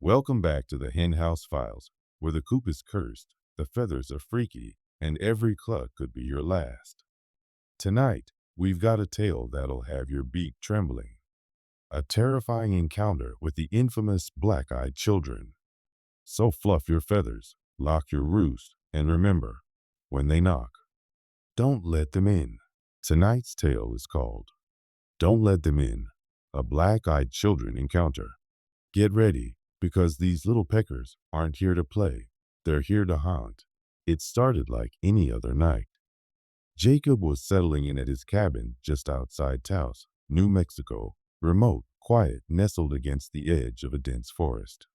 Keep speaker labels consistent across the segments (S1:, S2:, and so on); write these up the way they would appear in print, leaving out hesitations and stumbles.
S1: Welcome back to the Hen House Files, where the coop is cursed, the feathers are freaky, and every cluck could be your last. Tonight, we've got a tale that'll have your beak trembling. A terrifying encounter with the infamous black-eyed children. So fluff your feathers, lock your roost, and remember, when they knock, don't let them in. Tonight's tale is called Don't Let Them In, a black-eyed children encounter. Get ready, because these little peckers aren't here to play. They're here to haunt. It started like any other night. Jacob was settling in at his cabin just outside Taos, New Mexico, remote, quiet, nestled against the edge of a dense forest.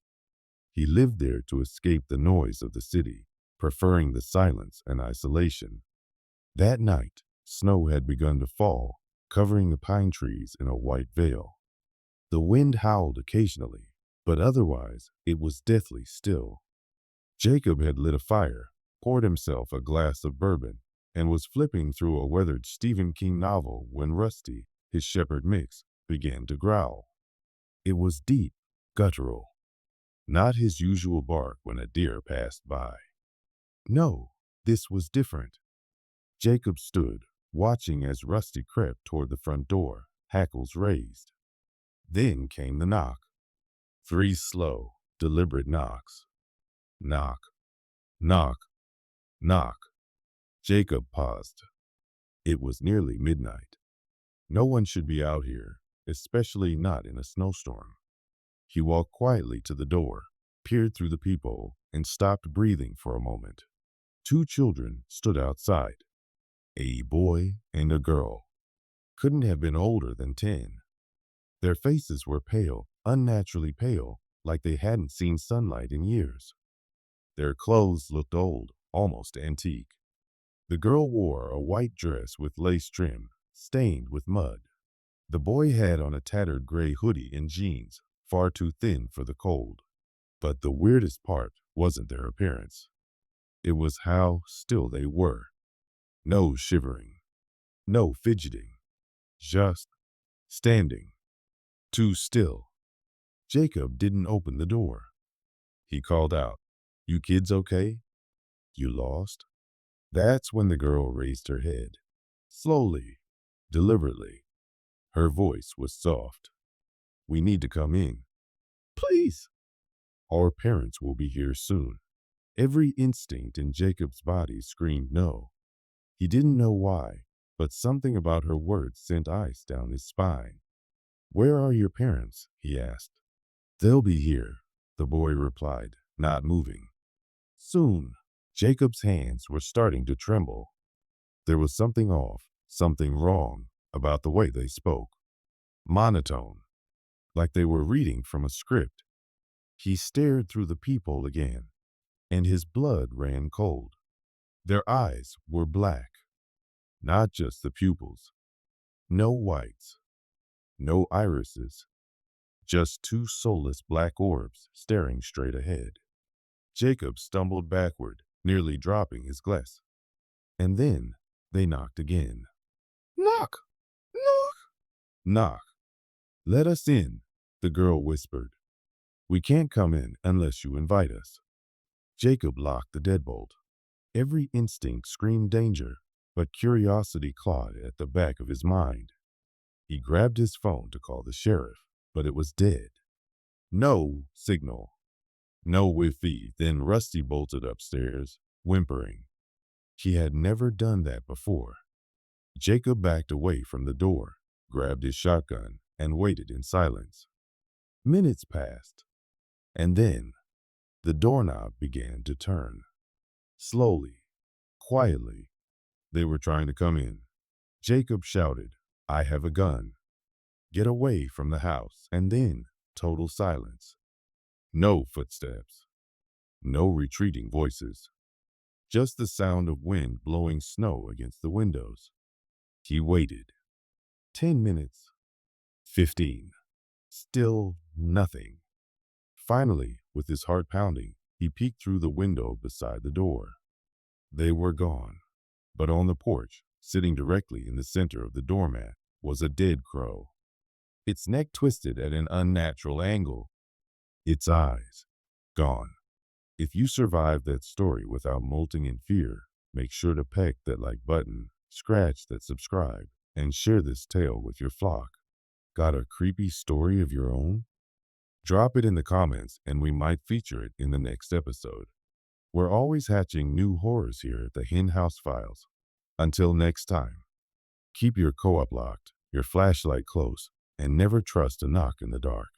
S1: He lived there to escape the noise of the city, preferring the silence and isolation. That night, snow had begun to fall, covering the pine trees in a white veil. The wind howled occasionally, but otherwise it was deathly still. Jacob had lit a fire, poured himself a glass of bourbon, and was flipping through a weathered Stephen King novel when Rusty, his shepherd mix, began to growl. It was deep, guttural, not his usual bark when a deer passed by. No, this was different. Jacob stood, watching as Rusty crept toward the front door, hackles raised. Then came the knock. 3 slow, deliberate knocks. Knock, knock, knock. Jacob paused. It was nearly midnight. No one should be out here, especially not in a snowstorm. He walked quietly to the door, peered through the peephole, and stopped breathing for a moment. 2 children stood outside. A boy and a girl. Couldn't have been older than 10. Their faces were pale, unnaturally pale, like they hadn't seen sunlight in years. Their clothes looked old, almost antique. The girl wore a white dress with lace trim, stained with mud. The boy had on a tattered gray hoodie and jeans, far too thin for the cold. But the weirdest part wasn't their appearance. It was how still they were. No shivering, no fidgeting, just standing. Too still. Jacob didn't open the door. He called out, "You kids okay? You lost?" That's when the girl raised her head. Slowly, deliberately. Her voice was soft. "We need to come in. Please. Our parents will be here soon." Every instinct in Jacob's body screamed no. He didn't know why, but something about her words sent ice down his spine. "Where are your parents?" he asked. "They'll be here," the boy replied, not moving. Soon, Jacob's hands were starting to tremble. There was something off, something wrong about the way they spoke. Monotone, like they were reading from a script. He stared through the peephole again, and his blood ran cold. Their eyes were black, not just the pupils. No whites, no irises, just 2 soulless black orbs staring straight ahead. Jacob stumbled backward, nearly dropping his glass. And then they knocked again. "Knock! Knock! Knock! Let us in," the girl whispered. "We can't come in unless you invite us." Jacob locked the deadbolt. Every instinct screamed danger, but curiosity clawed at the back of his mind. He grabbed his phone to call the sheriff, but it was dead. No signal. No Wi-Fi. Then Rusty bolted upstairs, whimpering. He had never done that before. Jacob backed away from the door, grabbed his shotgun, and waited in silence. Minutes passed, and then the doorknob began to turn. Slowly, quietly, they were trying to come in. Jacob shouted, "I have a gun. Get away from the house." And then total silence. No footsteps. No retreating voices. Just the sound of wind blowing snow against the windows. He waited. 10 minutes. 15. Still nothing. Finally, with his heart pounding, he peeked through the window beside the door. They were gone. But on the porch, sitting directly in the center of the doormat, was a dead crow. Its neck twisted at an unnatural angle. its eyes gone. If you survived that story without molting in fear, make sure to peck that like button, scratch that subscribe, and share this tale with your flock. Got a creepy story of your own? Drop it in the comments and we might feature it in the next episode. We're always hatching new horrors here at the Hen House Files. Until next time, keep your co-op locked, your flashlight close, and never trust a knock in the dark.